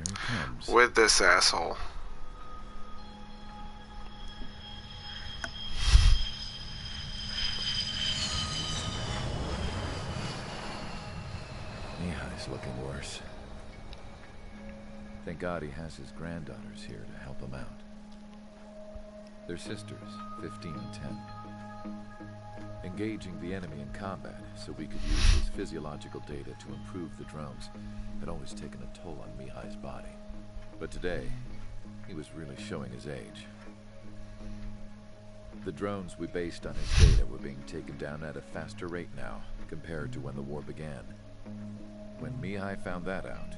he comes. With this asshole. Mihai's looking worse. Thank God he has his granddaughters here to help him out. They're sisters, 15 and 10. Engaging the enemy in combat so we could use his physiological data to improve the drones had always taken a toll on Mihai's body. But today, he was really showing his age. The drones we based on his data were being taken down at a faster rate now compared to when the war began. When Mihai found that out,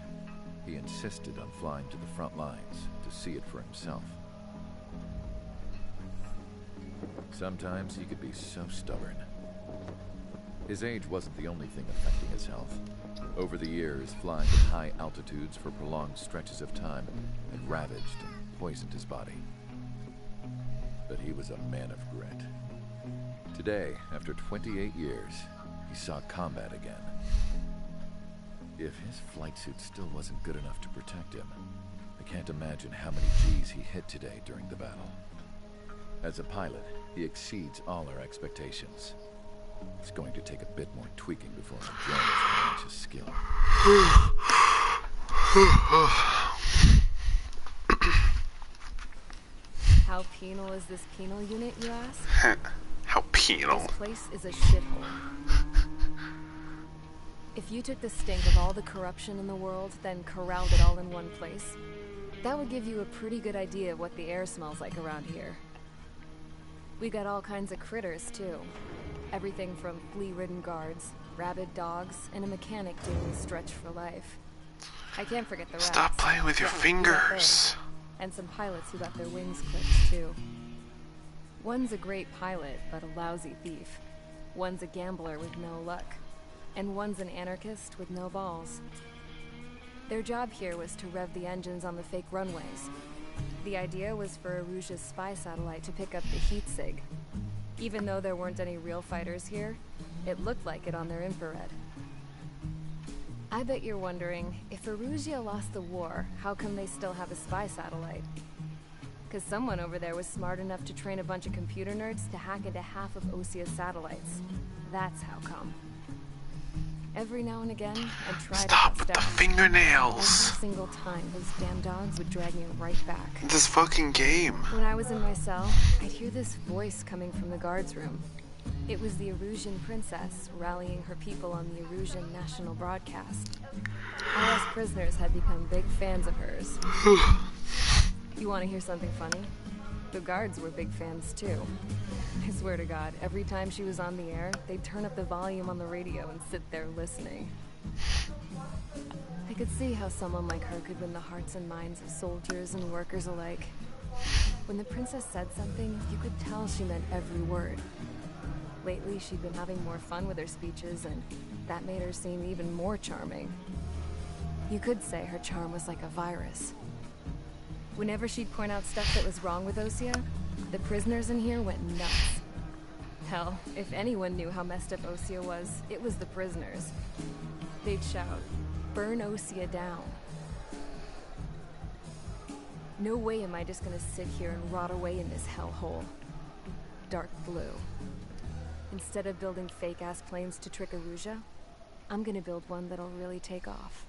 he insisted on flying to the front lines to see it for himself. Sometimes he could be so stubborn. His age wasn't the only thing affecting his health. Over the years, flying at high altitudes for prolonged stretches of time had ravaged and poisoned his body. But he was a man of grit. Today, after 28 years, he saw combat again. If his flight suit still wasn't good enough to protect him, I can't imagine how many G's he hit today during the battle. As a pilot, he exceeds all our expectations. It's going to take a bit more tweaking before our drones can match his skill. How penal is this penal unit, you ask? How penal? This place is a shithole. If you took the stink of all the corruption in the world, then corralled it all in one place, that would give you a pretty good idea of what the air smells like around here. We got all kinds of critters, too. Everything from flea-ridden guards, rabid dogs, and a mechanic doing stretch for life. I can't forget the rats. Stop playing with your fingers. And some pilots who got their wings clipped, too. One's a great pilot, but a lousy thief. One's a gambler with no luck. And one's an anarchist with no balls. Their job here was to rev the engines on the fake runways. The idea was for Erusia's spy satellite to pick up the heat sig. Even though there weren't any real fighters here, it looked like it on their infrared. I bet you're wondering, if Erusia lost the war, how come they still have a spy satellite? Because someone over there was smart enough to train a bunch of computer nerds to hack into half of Osia's satellites. That's how come. Every now and again, I'd try Stop to with get the stuff. fingernails. Every single time, those damn dogs would drag me right back. This fucking game. When I was in my cell, I'd hear this voice coming from the guards room. It was the Erusian princess rallying her people on the Erusian national broadcast. All us prisoners had become big fans of hers. You want to hear something funny? The guards were big fans too. I swear to God, every time she was on the air, they'd turn up the volume on the radio and sit there listening. I could see how someone like her could win the hearts and minds of soldiers and workers alike. When the princess said something, you could tell she meant every word. Lately, she'd been having more fun with her speeches, and that made her seem even more charming. You could say her charm was like a virus. Whenever she'd point out stuff that was wrong with Osia, the prisoners in here went nuts. Hell, if anyone knew how messed up Osia was, it was the prisoners. They'd shout, "Burn Osia down." No way am I just gonna sit here and rot away in this hellhole. Dark blue. Instead of building fake-ass planes to trick Erusia, I'm gonna build one that'll really take off.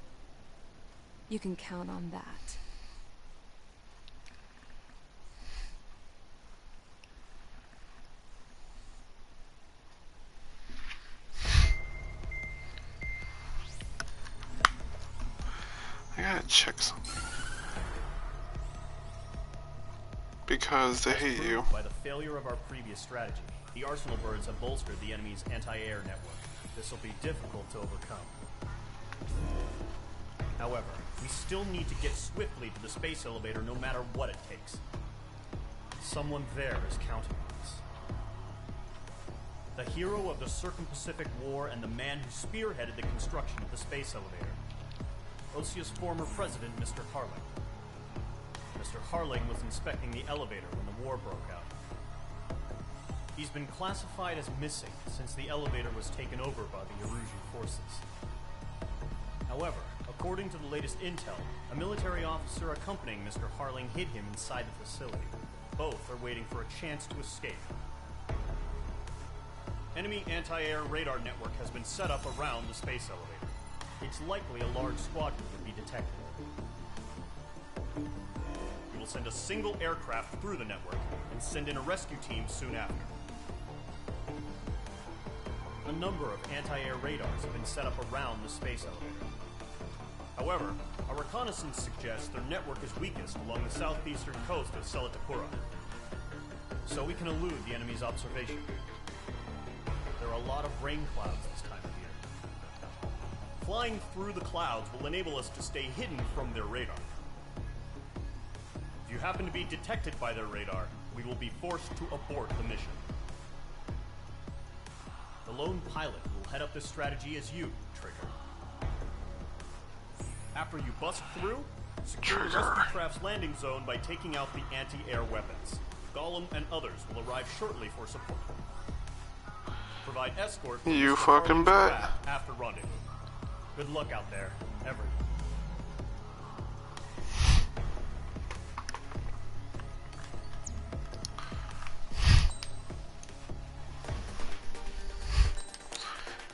You can count on that. I gotta check something. Because they hate you. By the failure of our previous strategy, the Arsenal birds have bolstered the enemy's anti-air network. This will be difficult to overcome. However, we still need to get swiftly to the space elevator no matter what it takes. Someone there is counting on us. The hero of the Circum-Pacific War and the man who spearheaded the construction of the space elevator. Osia's former president, Mr. Harling. Mr. Harling was inspecting the elevator when the war broke out. He's been classified as missing since the elevator was taken over by the Erusian forces. However, According to the latest intel, a military officer accompanying Mr. Harling hid him inside the facility. Both are waiting for a chance to escape. Enemy anti-air radar network has been set up around the space elevator. It's likely a large squadron would be detected. We will send a single aircraft through the network and send in a rescue team soon after. A number of anti-air radars have been set up around the space elevator. However, our reconnaissance suggests their network is weakest along the southeastern coast of Selatakura, so we can elude the enemy's observation. There are a lot of rain clouds this time of year. Flying through the clouds will enable us to stay hidden from their radar. If you happen to be detected by their radar, we will be forced to abort the mission. The lone pilot will head up this strategy as you, Trigger. After you bust through, secure the rescue craft's landing zone by taking out the anti-air weapons. Gollum and others will arrive shortly for support. Provide escort for You Mr. fucking Harling's bet. craft after rendezvous. Good luck out there, everyone.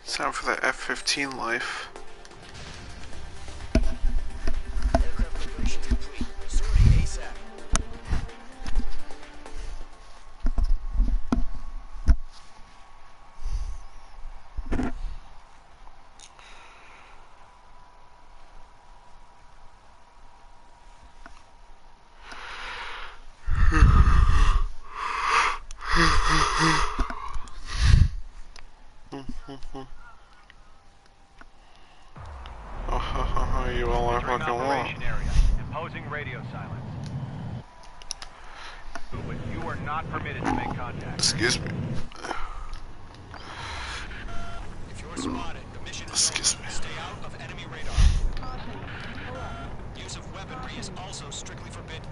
It's time for the F-15 life. Aircraft preparation complete. Sorting ASAP. Oh, you all are Entering fucking wrong. operation area. Imposing radio silence. But you are not permitted to make contact. Excuse me. If you're spotted, the mission is Excuse over. me. Stay out of enemy radar. Use of weaponry is also strictly forbidden.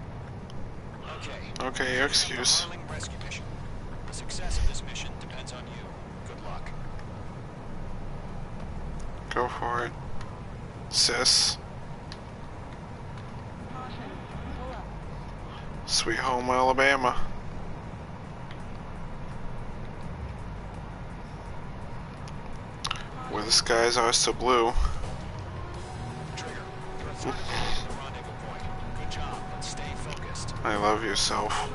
Okay. Okay, your excuse. Harling rescue mission. The success of this mission depends on you. Good luck. Go for it, sis. Sweet home Alabama. Where the skies are so blue. Trigger, you're a threat to the rendezvous point. Good job, but stay focused. I love yourself.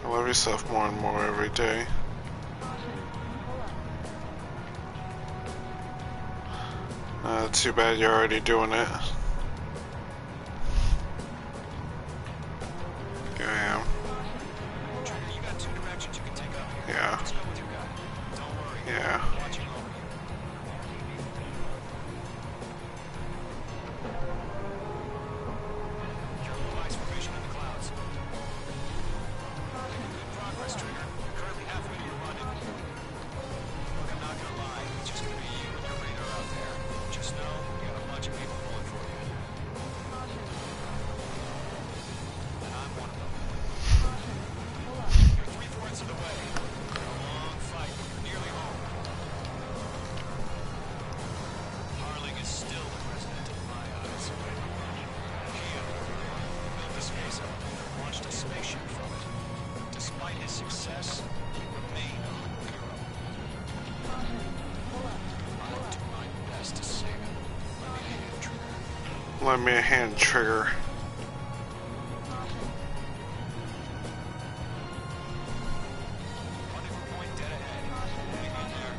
I love yourself more and more every day. Too bad you're already doing it. Here I am. Trigger, you got two directions you can take up here. Yeah. Just go with your gut. Don't worry. Yeah. I'm watching over you. Careful eyes formation in the clouds. Making good progress, Trigger. You're currently halfway to your rendezvous. Look, I'm not gonna lie. It's just gonna be you and your radar out there. Just know you got a bunch of people pulling for you. And I'm one of them. You're 3/4 of the way. It's been a long fight, but you're nearly home. Harling is still the president of my eyes. Keo built the space elevator and launched a spaceship from it. Despite his success, he remained a hero. I'll do my best to save him. Let me hand Trigger. Lend me a hand, Trigger. Rendezvous point dead ahead. Hang in there.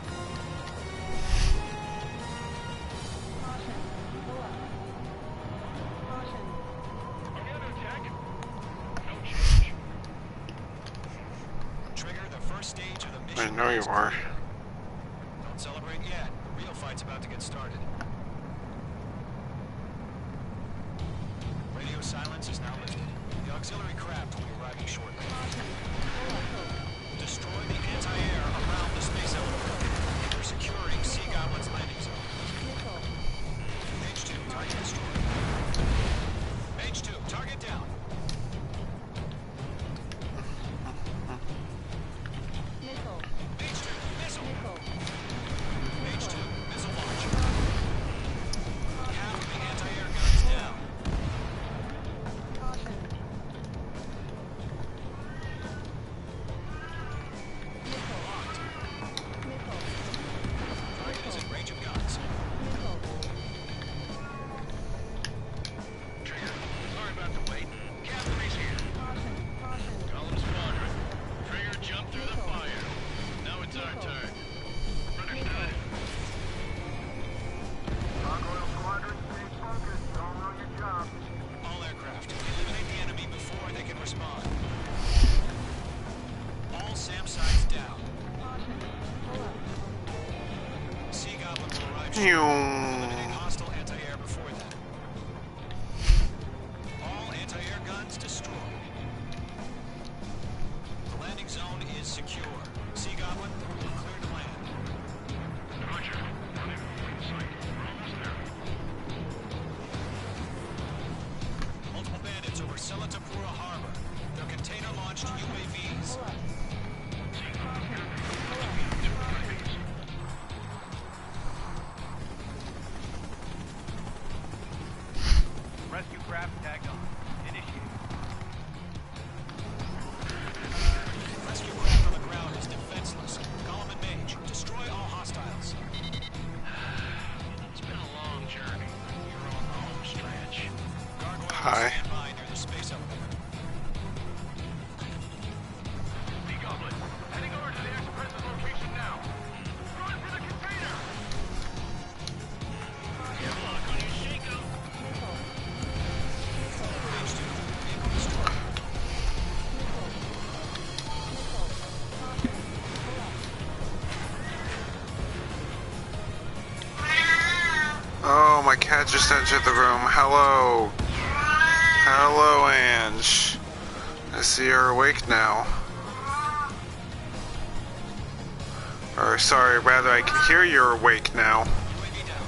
Trigger, the first stage of the mission. I know you is are. clear. Don't celebrate yet. The real fight's about to get started. Radio silence is now lifted. The auxiliary craft will be arriving shortly. Destroy the anti-air around the space elevator. We're securing Sea Goblin's landing zone. Page 2, target destroyed. Page 2, target down. Page 2, missile. Page 2, missile launch. Eliminating hostile anti-air before that. All anti-air guns destroyed. The landing zone is secure. Sea Goblin, you're clear to land. Roger. Rendezvous in sight. We're almost there. Multiple bandits over Selatapura Harbor. They're container-launched UAVs. Rescue craft tagged on. Initiated. Rescue craft on the ground is defenseless. Column and Mage, destroy all hostiles. It's been a long journey. You're on the home stretch. Gargoyle, Hi. stand by near the space elevator. Sea Goblin, heading over to the Express's location now. Run for the container! Get lock on your shake-up. Mage 2, vehicle destroyed. Oh, my cat just entered the room. Hello. Hello, Ange. I see you're awake now. Or, sorry, rather, I can hear you're awake now. UAV down.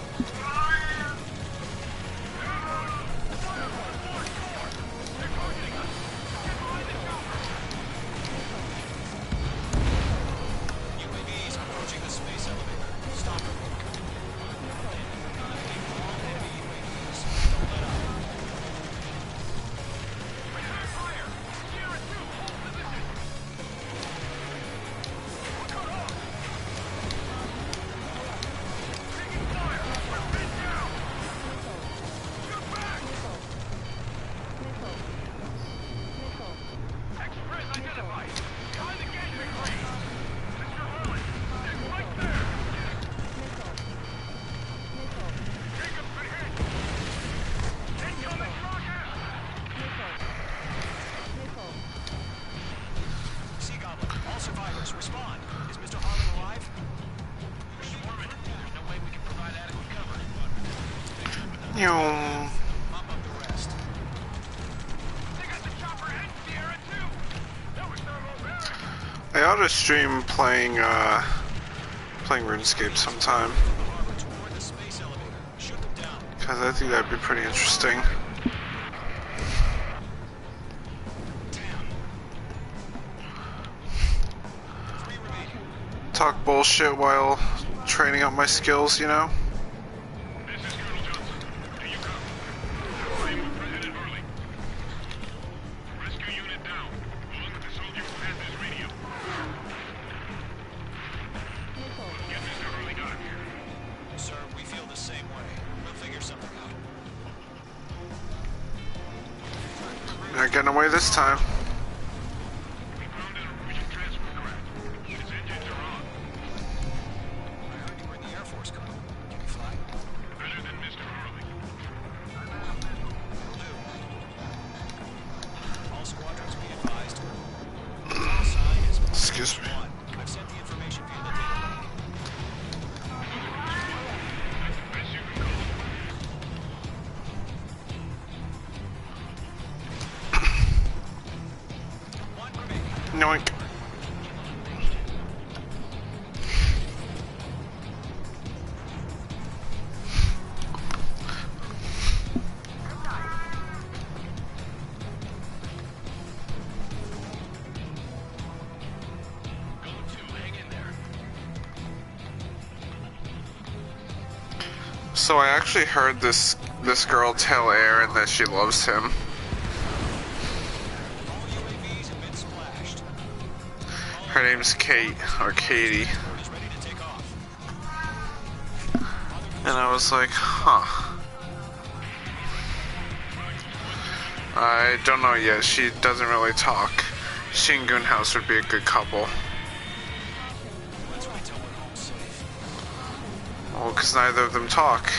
UAVs approaching the space elevator. Stop them. All enemy UAVs. Don't let up. Express identified. Behind the gateway crane. Mr. Harlan, they're right there. Jacob's been hit. Incoming rocket! Sea Goblin, all survivors, respond. Is Mr. Harlan alive? We're swarming. There's no way we can provide adequate cover. Yoom. Mop up the rest. They got the chopper and Sierra too. That was thermal barrier. I ought to stream playing RuneScape sometime. The harbor toward the space elevator. Shoot them down. Because I think that'd be pretty interesting. Damn. 3 remaining. Talk bullshit while training up my skills, you know? This is Colonel Johnson. Do you copy? I am with President Harley. Rescue unit down, along with the soldier who has this radio. Get Mr. Harley out of here. Sir, we feel the same way. We'll figure something out. Not getting away this time. We found an Norwegian transport craft. Its engines are on. I heard you were in the Air Force, Colonel. Can you fly? Better than Mr. Harley. Will do. All squadrons be advised. Call sign is Excuse me. 1. I've sent the information via the data link. That's the best you can call. One remaining. Noink. Go to, hang in there. So I actually heard this girl tell Aaron that she loves him. All UAVs have been splashed. Her name's Kate, or Katie. Airport is ready to take off. And I was like, huh. I don't know yet. She doesn't really talk. She and Goonhouse would be a good couple. Let's wait till we're home safe. Well, because neither of them talk.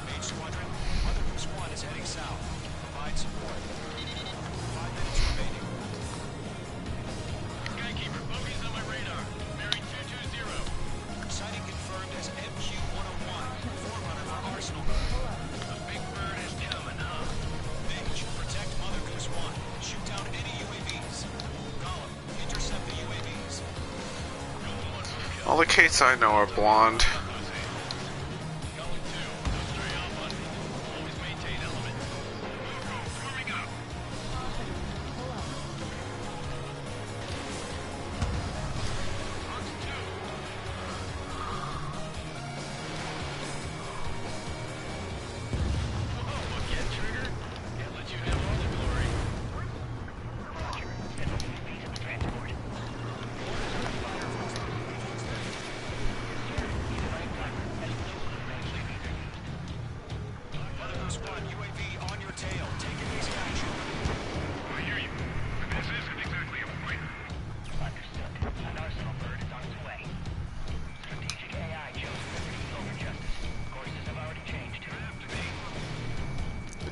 Mage Squadron, Mother Goose 1 is heading south. Provide support. 5 minutes remaining. Skykeeper, bogeys on my radar. Bearing 220. Sighting confirmed as MQ-101. 4 All the Kates I know are blonde.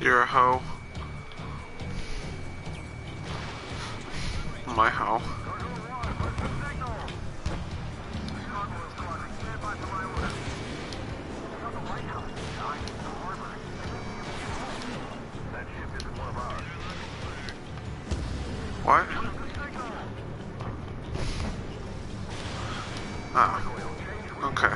You're a hoe. My hoe. What? Ah. Okay.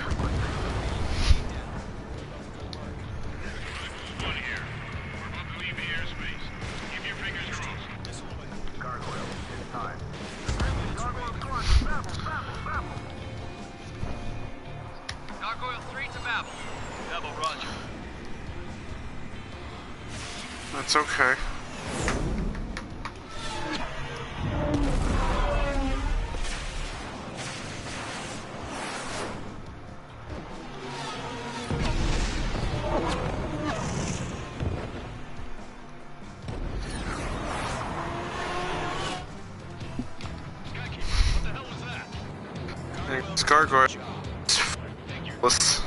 Gargoyle 3 to Babel. Babel, roger. That's okay. It's Gargoyle. Let's...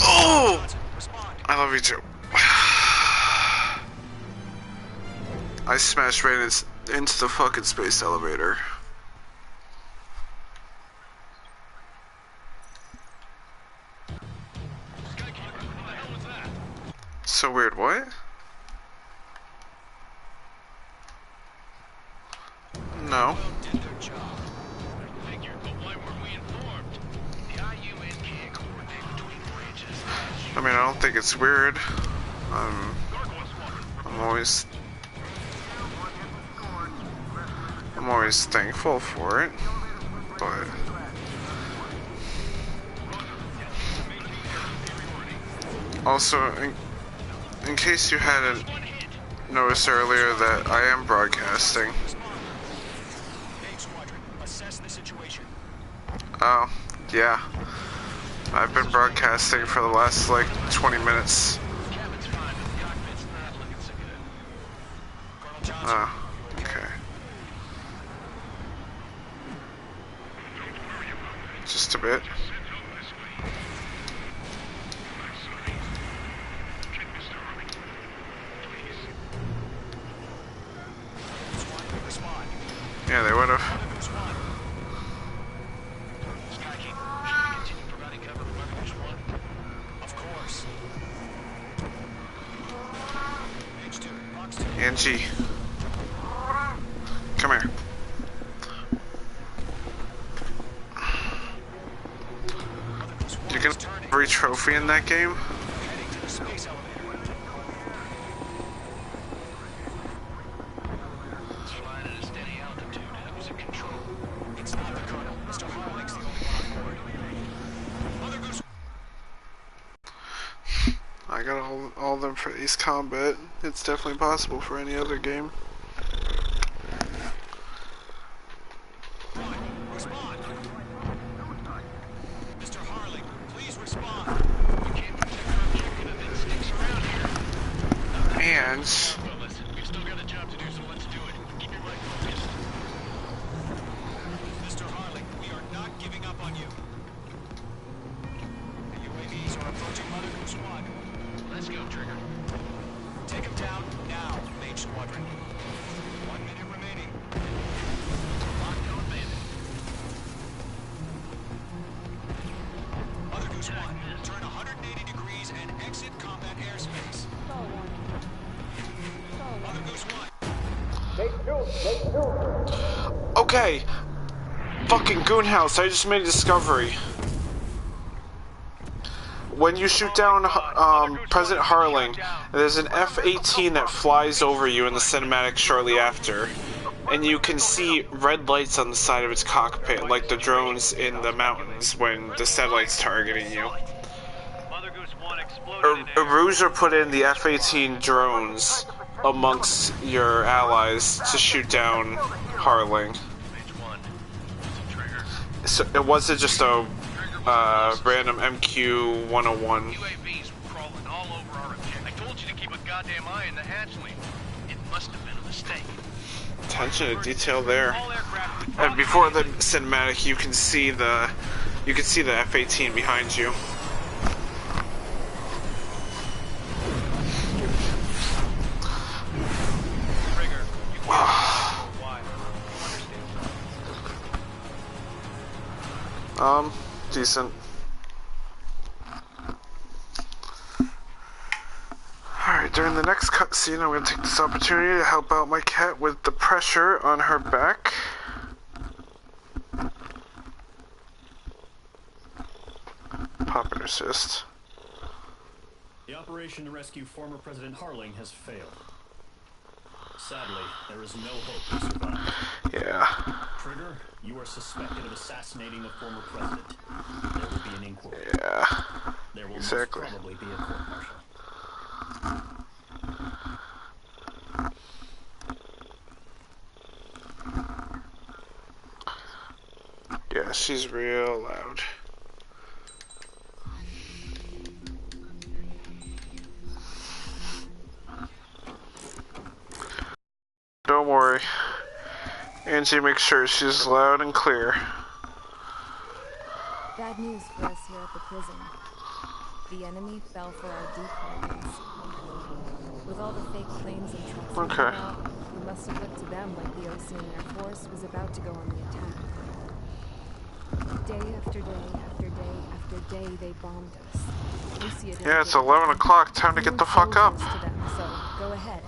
Oh! I love you too. I smashed right into the fucking space elevator. So weird, what? No. I mean, I don't think it's weird. I'm always thankful for it, but also, in case you hadn't noticed earlier, that I am broadcasting. Oh, yeah. I've been broadcasting for the last, like, 20 minutes. Oh, okay. Just a bit. Yeah, they would have. Angie, come here. You get every trophy in that game? I got all of them for Ace Combat. It's definitely possible for any other game. Respond. Mr. Harling, please respond. We can't protect our objective if it sticks around here. And Well, listen, we've still got a job to do, so let's do it. Keep your right focused. Mr. Harling, we are not giving up on you. The UAVs are approaching Mother Goose 1. Squadron. 1 minute remaining. Lockdown bandit. Mother Goose 1, turn 180 degrees and exit combat airspace. Mother Goose 1. Okay. Fucking Goonhouse, I just made a discovery. When you shoot down President Harling, there's an F-18 that flies over you in the cinematic shortly after. And you can see red lights on the side of its cockpit, like the drones in the mountains when the satellite's targeting you. Mother Goose 1 exploded in air. Aruja put in the F-18 drones amongst your allies to shoot down Harling. Stage 1. Trigger. So it wasn't just a random MQ-101. UAVs were crawling all over our objective. I told you to keep a goddamn eye on the hatchling. It must have been a mistake. Attention to detail there. All aircraft with And before the cinematic, you can see the F-18 behind you. trigger. You can't why. You understand. Decent. Alright, during the next cutscene, I'm going to take this opportunity to help out my cat with the pressure on her back. Pop and assist. The operation to rescue former President Harling has failed. Sadly, there is no hope to survive. Yeah. Trigger, you are suspected of assassinating the former president. There will be an inquiry. Yeah. There will Exactly. most probably be a court-martial. Yeah, she's real loud. Don't worry. Angie makes sure she's loud and clear. Bad news for us here at the prison. The enemy fell for our decoy planes. With all the fake planes and trucks we Okay. put out, we must have looked to them like the Ocean Air Force was about to go on the attack. Day after day after day after day, they bombed us. Lucia didn't Yeah, it's give a 11 damn. o'clock. Time to We get were the fuck up. soldiers to them, so go ahead,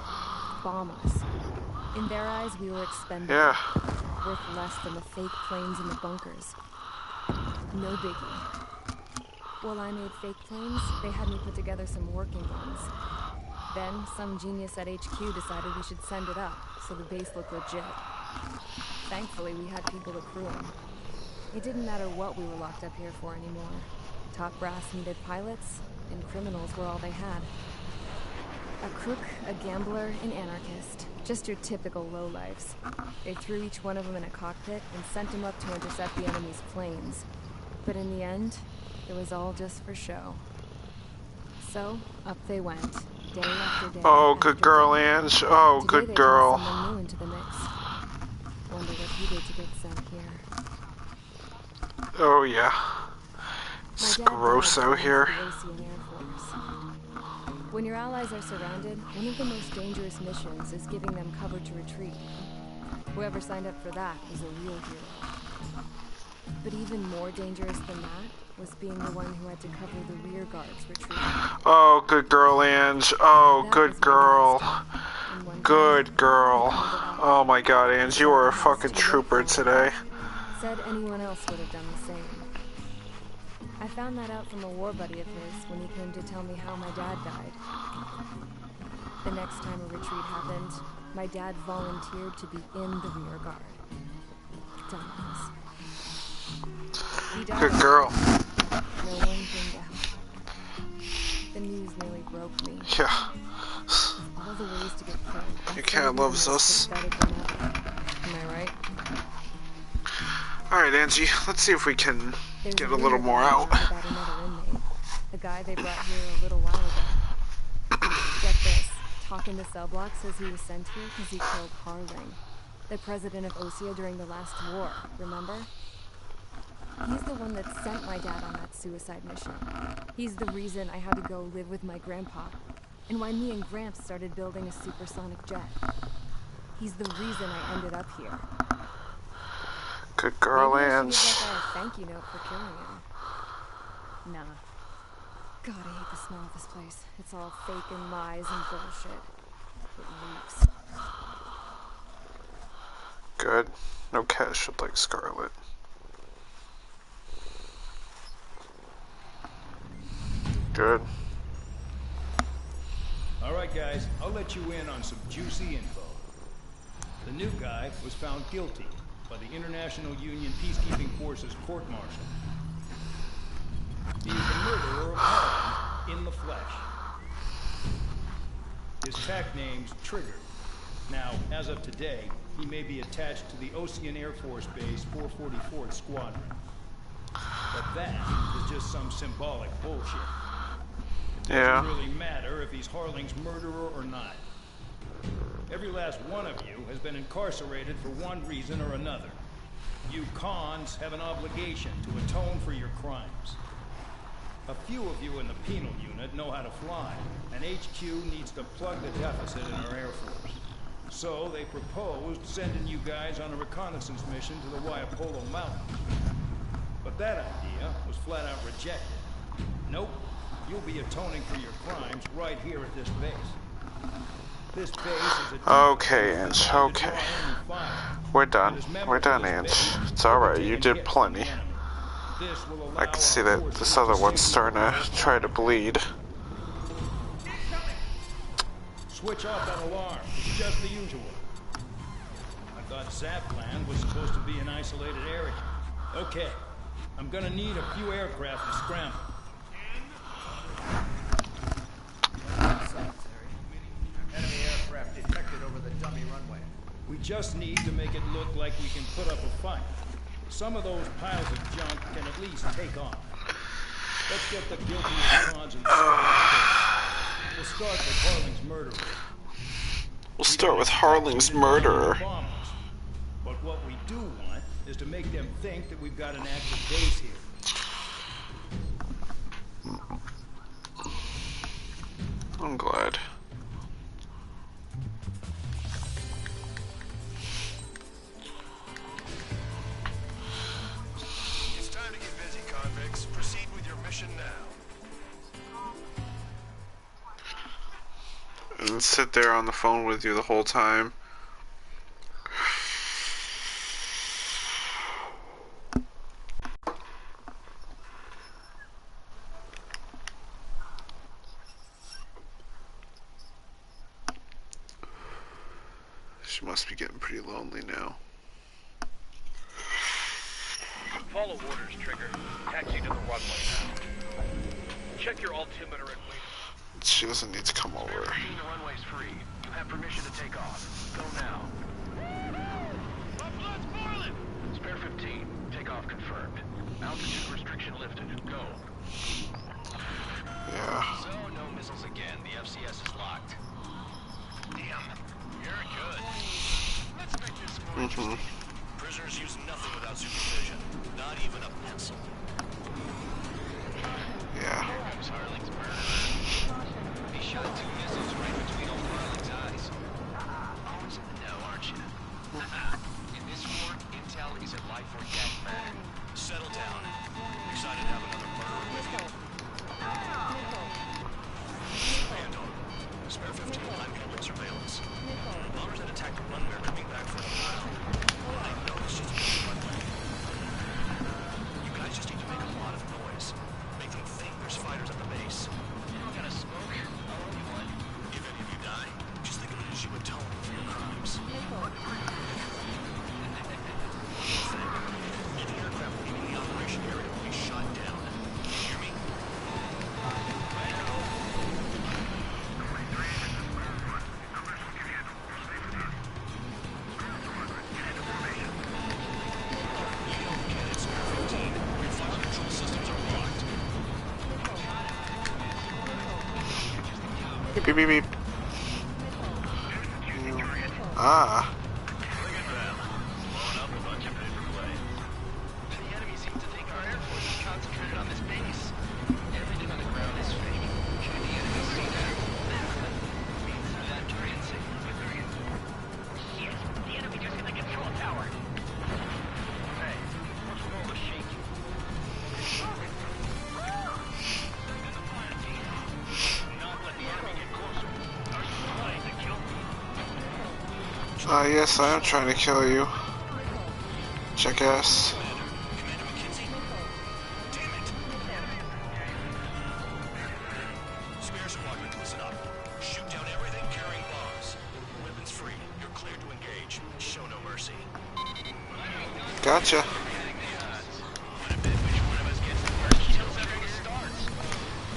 bomb us. In their eyes, we were expendable. Yeah. Worth less than the fake planes in the bunkers. No biggie. While I made fake planes, they had me put together some working ones. Then, some genius at HQ decided we should send it up, so the base looked legit. Thankfully, we had people to crew them. It didn't matter what we were locked up here for anymore. Top brass needed pilots, and criminals were all they had. A crook, a gambler, an anarchist. Just your typical lowlifes. They threw each one of them in a cockpit and sent them up to intercept the enemy's planes. But in the end, it was all just for show. So, up they went, day after day. Oh, after good girl, day. Ange. Oh, Today good they girl. tossed someone new into the mix. Wonder what he did to get sent here. Oh, yeah. My It's dad gross died out here. serving for the Ocean Air Force. When your allies are surrounded, one of the most dangerous missions is giving them cover to retreat. Whoever signed up for that was a real hero. But even more dangerous than that was being the one who had to cover the rear guard's retreat. Oh, good girl, Ange. Oh, That good was my girl. dad's job. And one Good time, girl. he called it off. Oh my god, Ange, you are a fucking trooper today. Said anyone else would have done the same. I found that out from a war buddy of his when he came to tell me how my dad died. The next time a retreat happened, my dad volunteered to be in the rear guard. Dumbass. He died. Good girl. No one came to help. The news nearly broke me. Yeah. All the ways to get killed. Your cat loves us. Am I right? Alright, Angie, let's see if we can There's get a rumor little more going out. around about another inmate. The guy they brought here a little while ago. Get this. Talk in the cell block says he was sent here because he killed Harling, the president of Osea during the last war, remember? He's the one that sent my dad on that suicide mission. He's the reason I had to go live with my grandpa. and why me and Gramps started building a supersonic jet. He's the reason I ended up here. Good girl, Maybe I should Ange. give that guy a thank you note for killing him. Nah. God, I hate the smell of this place. It's all fake and lies and bullshit. It reeks. Good. No cat should like Scarlet. Good. Alright guys, I'll let you in on some juicy info. The new guy was found guilty by the International Union Peacekeeping Forces court-martial. He is the murderer of Harlan in the flesh. His tag name's Trigger. Now, as of today, he may be attached to the Ocean Air Force Base 444th Squadron. But that is just some symbolic bullshit. Yeah. Doesn't really matter if he's Harling's murderer or not. Every last one of you has been incarcerated for one reason or another. You cons have an obligation to atone for your crimes. A few of you in the penal unit know how to fly, and HQ needs to plug the deficit in our Air Force. So they proposed sending you guys on a reconnaissance mission to the Waiapolo Mountains. But that idea was flat out rejected. Nope. You'll be atoning for your crimes right here at this base. This base is a Okay, Ange. Okay. We're done. We're done, Ange. It's alright. You did plenty. I can see that this other one's starting to try to bleed. Switch off that alarm. It's just the usual. I thought Zapland was supposed to be an isolated area. Okay. I'm gonna need a few aircraft to scramble. Enemy aircraft detected over the dummy runway. We just need to make it look like we can put up a fight. Some of those piles of junk can at least take off. Let's get the guilty cons and we'll start with Harling's murderer. We'll start with Harling's murderer. But what we do want is to make them think that we've got an active base here. I'm glad. It's time to get busy, convicts. Proceed with your mission now. And sit there on the phone with you the whole time. She must be getting pretty lonely now. Follow orders, Trigger. Taxi to the runway now. Check your altimeter and wait. She doesn't need to come over. The runway's free. You have permission to take off. Go now. Spare 15. Takeoff confirmed. Altitude restriction lifted. Go. Yeah. So, no missiles again. The FCS is locked. Damn. Very good. Let's make this more interesting. Prisoners use nothing without supervision. Not even a pencil. Yeah. Who's Harling's murderer? He shot 2 missiles right between old Harling's eyes. Always in the know, aren't you? In this war, intel is a life or death matter. Settle down. Excited to have another murderer with you? Commando, spare 15 line public surveillance. Bombers that attacked the runway are coming back for another round. I know it's just a runway. You guys just need to make a lot of noise. Make them think there's fighters at the base. You don't gotta smoke. I'll roll you one. If any of you die, just think of it as you atone for your crimes. Any aircraft leaving the operation area will be shot down. You hear me? Beep, beep, beep, beep. Ah. The enemy seems to think our air force is concentrated on this base. Everything on the ground is fake. Can the enemy see that? Yes, I am trying to kill you. Jackass. Commander McKenzie? Damn it! Spare squadron, listen up. Shoot down everything carrying bombs. Weapons free. You're cleared to engage. Show no mercy. Gotcha.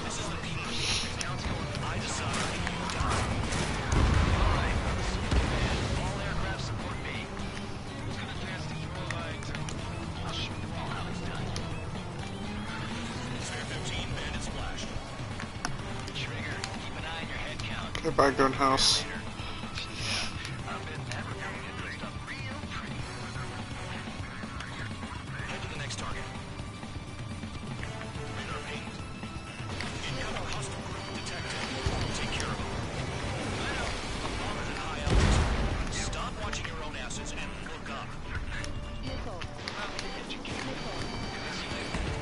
This is the people. I decide you die. All aircraft support me. Who's gonna advance to your lines? I'll shoot you all how it's done. Spare 15 bandits splashed. Trigger, keep an eye on your head count. Okay, background house. Head to the next target. Radar pinged. Incoming hostile group detected. Take care of them. Bombers at high altitude. Stop watching your own asses and look up. You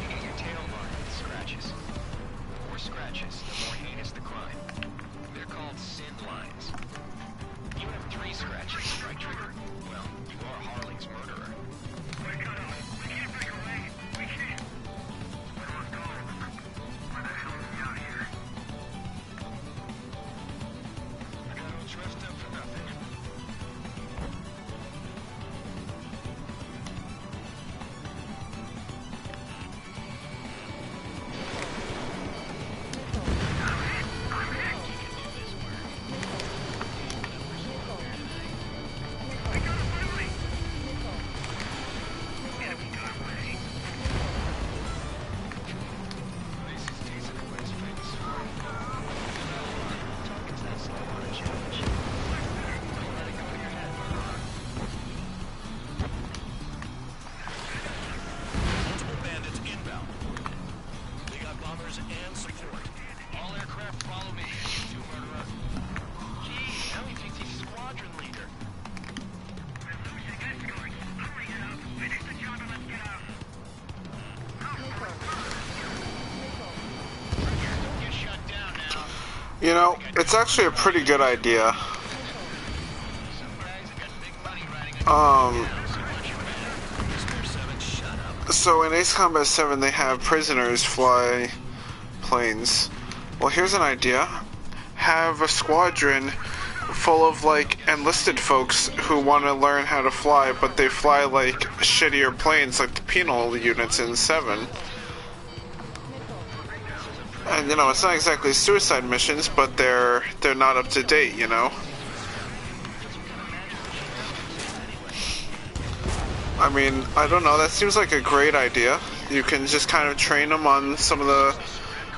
get your tail marked with scratches. The more scratches, the more heinous the crime. They're called sin lines. You have 3 scratches, right, Trigger? Well, you are Harling's murderer. We can't break away. We can't. Where the hell are we out here? I got all dressed up for nothing. Multiple bandits inbound. They got bombers and support. All aircraft follow me. You murderer. Gee, now he thinks he's squadron leader. Get shut down now. You know, it's actually a pretty good idea. Some guys have got big money riding on Spare 7, shut up. So in Ace Combat 7 they have prisoners fly planes. Well, here's an idea. Have a squadron full of like enlisted folks who want to learn how to fly, but they fly like shittier planes like the penal units in 7. And you know, it's not exactly suicide missions, but they're not up to date, you know. I mean, I don't know, that seems like a great idea. You can just kind of train them on some of the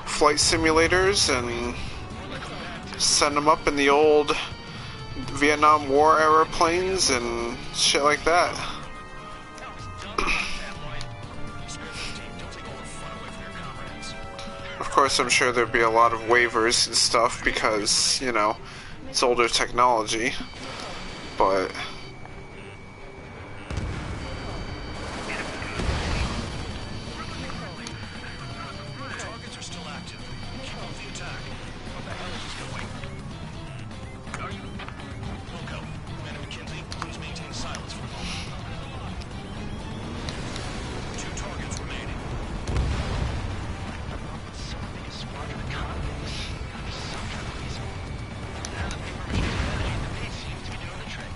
flight simulators and send them up in the old Vietnam War era planes and shit like that. Of course, I'm sure there'd be a lot of waivers and stuff because, you know, it's older technology, but... Targets are still active. Keep up the attack. What the hell is this going? Are you? Wilco, Commander McKenzie, please maintain silence for a moment. 2 targets remaining. Squadron economy. Some kind of reason. Now the paper mache's managing the base seems to be doing the trick.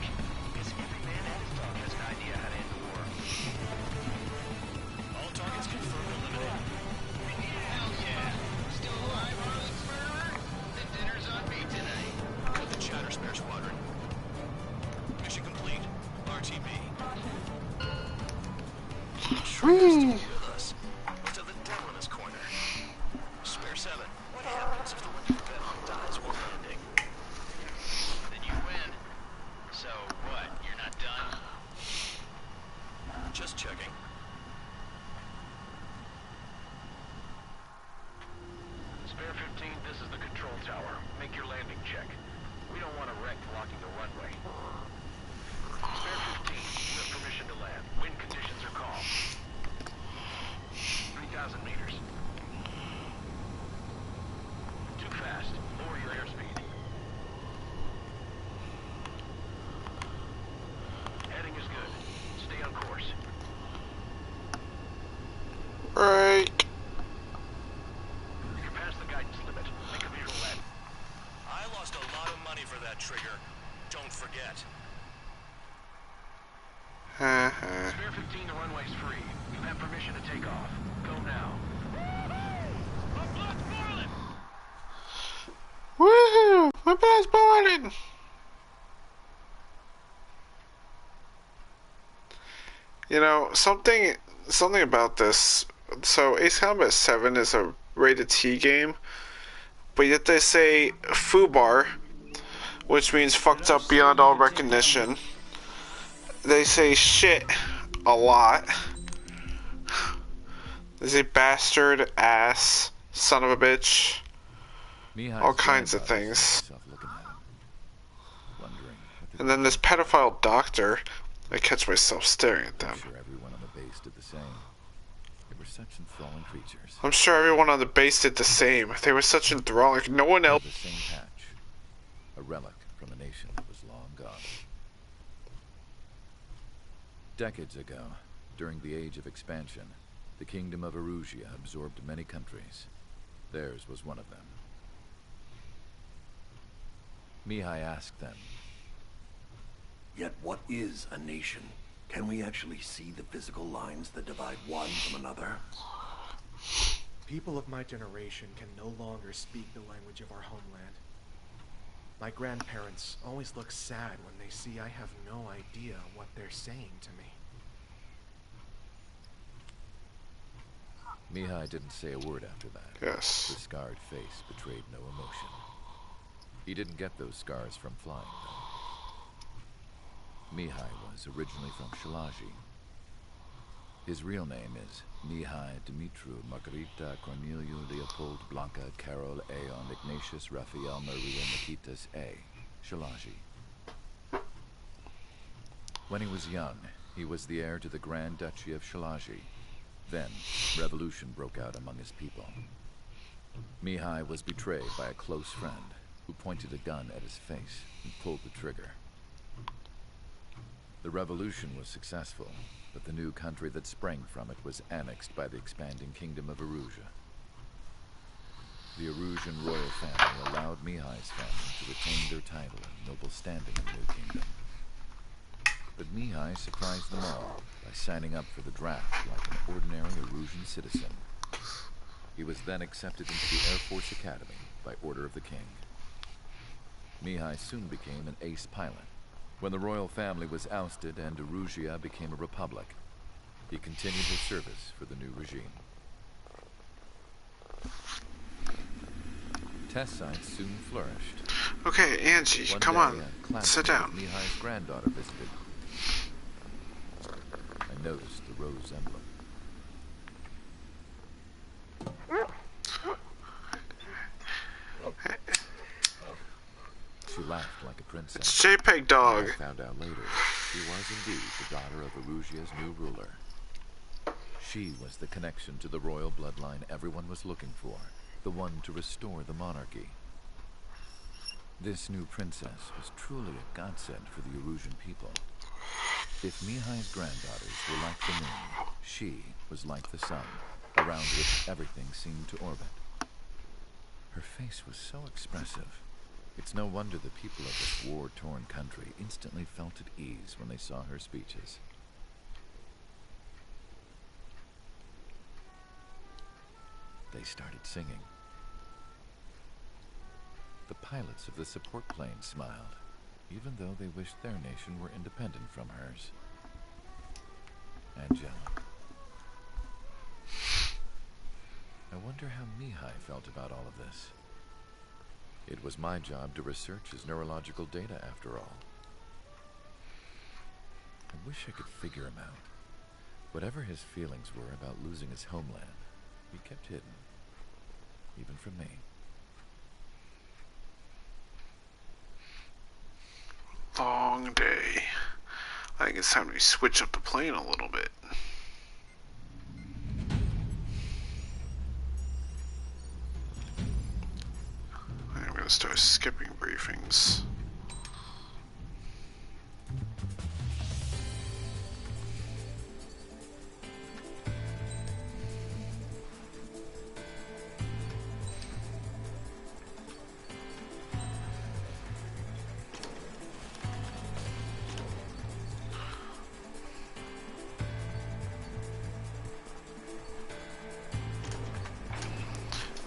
Guess every man and his dog has an idea how to end the war. All targets confirmed eliminated. Hell yeah! Still alive, Harling's murderer? The dinner's on me tonight. Cut the chatter, Spare Squadron. Mission complete. RTB. Whee! With us. To the devil in his corner. Spare 7. What happens if the Winter Rebellion dies while landing? Then you win. So what? You're not done? Just checking. Spare 15, this is the control tower. Make your landing check. We don't want a wreck blocking the runway. Spare 15, you have permission to land. Wind conditions are calm. Don't forget. Spare 15, the runway's free. You have permission to take off. Go now. Woohoo! Weaponized boarding! You know, something about this. So, Ace Combat 7 is a rated T game, but yet they say FUBAR, which means fucked up beyond all recognition. They say shit a lot. They say bastard, ass, son of a bitch, all kinds of things. And then this pedophile doctor, I catch myself staring at them. I'm sure everyone on the base did the same. They were such enthralling creatures. I'm sure everyone on the base did the same. They were such enthralling. No one else. The same patch, a relic from a nation that was long gone. Decades ago, during the Age of Expansion, the Kingdom of Erusia absorbed many countries. Theirs was one of them. Mihai asked them, "Yet what is a nation? Can we actually see the physical lines that divide one from another?" People of my generation can no longer speak the language of our homeland. My grandparents always look sad when they see I have no idea what they're saying to me. Mihai didn't say a word after that. Yes. His scarred face betrayed no emotion. He didn't get those scars from flying, though. Mihai was originally from Shalaji. His real name is Mihai Dumitru Margarita Corneliu Leopold Blanca Carol Aeon Ignatius Raphael Maria Nikitas A. Shalaji. When he was young, he was the heir to the Grand Duchy of Shalaji. Then, revolution broke out among his people. Mihai was betrayed by a close friend who pointed a gun at his face and pulled the trigger. The revolution was successful, but the new country that sprang from it was annexed by the expanding Kingdom of Erusia. The Erusian royal family allowed Mihai's family to retain their title and noble standing in the new kingdom. But Mihai surprised them all by signing up for the draft like an ordinary Erusian citizen. He was then accepted into the Air Force Academy by order of the king. Mihai soon became an ace pilot. When the royal family was ousted and Erusia became a republic, he continued his service for the new regime. Test sites soon flourished. Okay, Angie, One come day, on. a classmate Sit down. of Mihai's granddaughter visited. I noticed the rose emblem. She laughed like a princess. It's JPEG Dog. I found out later she was indeed the daughter of Erusia's new ruler. She was the connection to the royal bloodline everyone was looking for, the one to restore the monarchy. This new princess was truly a godsend for the Erusian people. If Mihai's granddaughters were like the moon, she was like the sun, around which everything seemed to orbit. Her face was so expressive. It's no wonder the people of this war-torn country instantly felt at ease when they saw her speeches. They started singing. The pilots of the support plane smiled, even though they wished their nation were independent from hers. Angelic. I wonder how Mihai felt about all of this. It was my job to research his neurological data, after all. I wish I could figure him out. Whatever his feelings were about losing his homeland, he kept hidden, even from me. Long day. I think it's time to switch up the plane a little bit. I'm gonna start skipping briefings.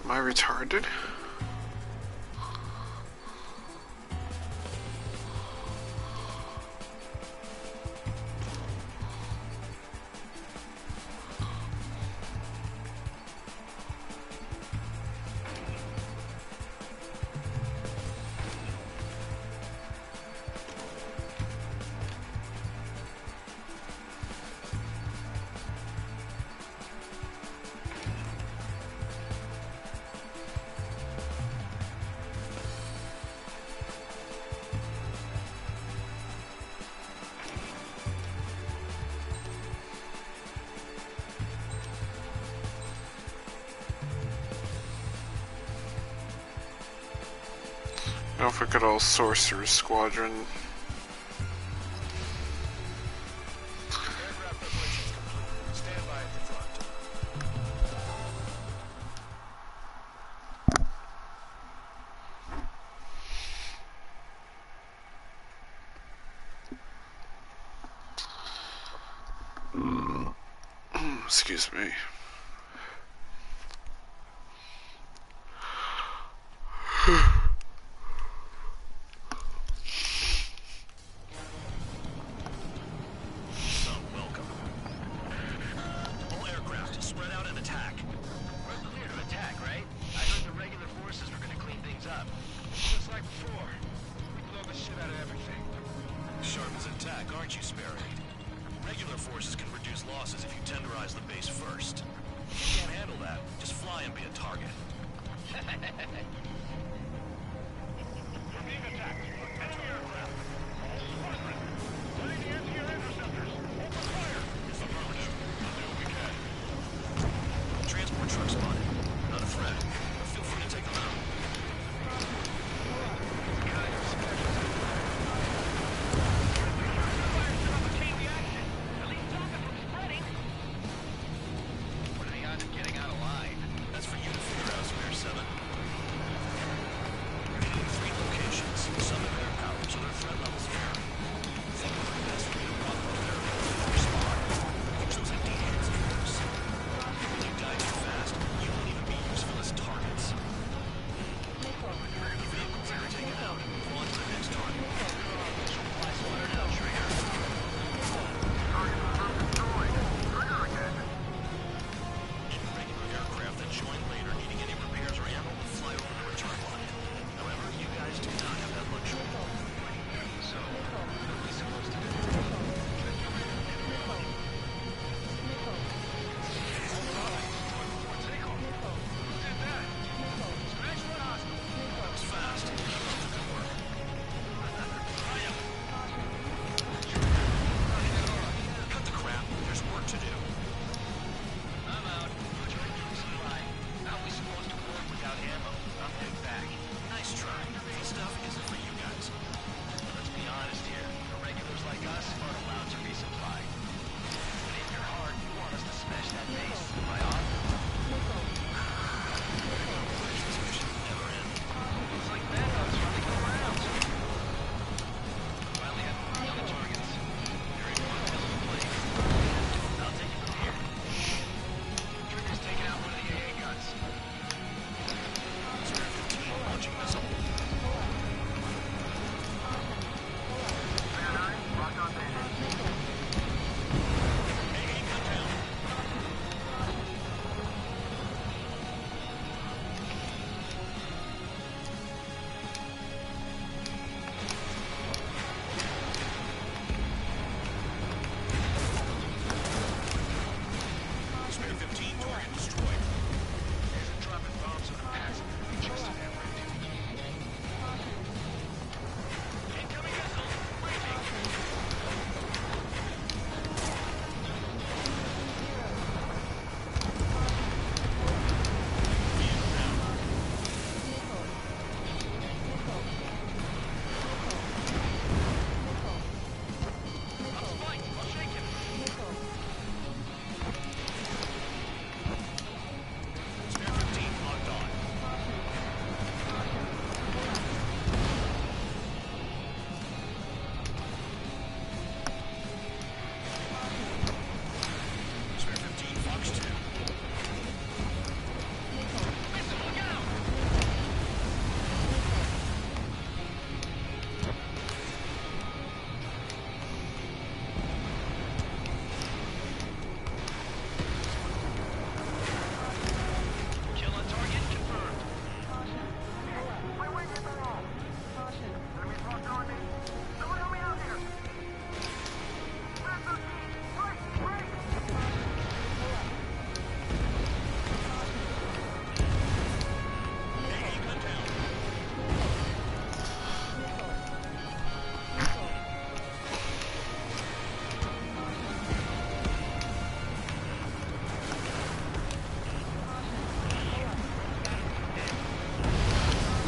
Am I retarded? Now if we could all Sorcerer Squadron. Aircraft preparations complete. Stand by at the front. Excuse me.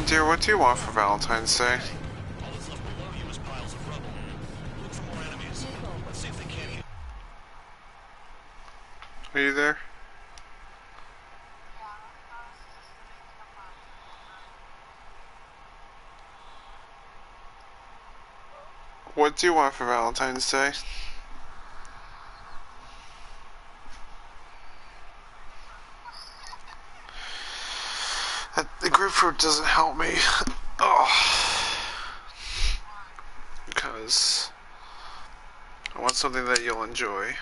Dear, what do you want for Valentine's Day? All that's left below you is piles of rubble. Look for more enemies. Let's see if they can't hit. Are you there? What do you want for Valentine's Day? The grapefruit doesn't help me. Oh. Because I want something that you'll enjoy.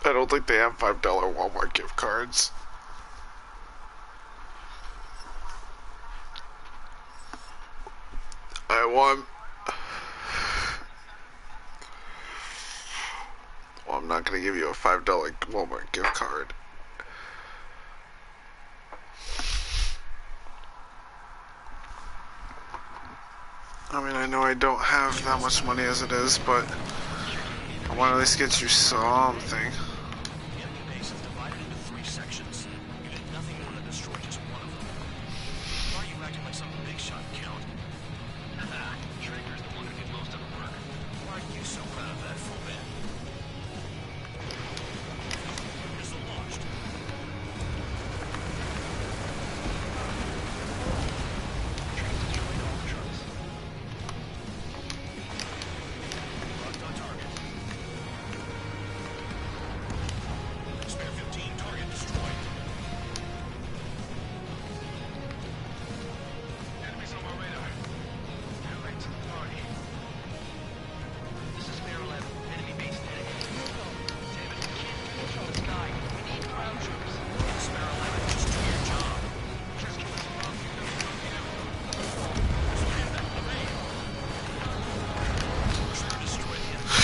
I don't think they have $5 Walmart gift cards. I want... Well, I'm not going to give you a $5 Walmart gift card. I mean, I know I don't have that much money as it is, but I want to at least get you something. The enemy base is divided into 3 sections. You did nothing more than destroy just one of them. Why are you acting like some big shot, Count? Haha, Trigger's the one who did most of the work. Why are you so proud of that fool man? Missile launched. Destroyed all the trucks. Locked on target. Spare 15 target destroyed. Enemies on my radar. Moving to the party. This is Spare 11. Enemy base dead. David, we can't control the sky. We need ground troops. Spare 11, just do your job. Just keep us above you. Trigger destroyed the enemy.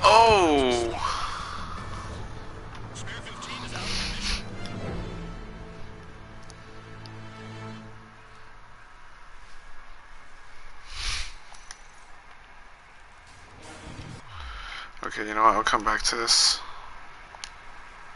Oh! Spare 15 is out of commission. Okay, you know what? I'll come back to this.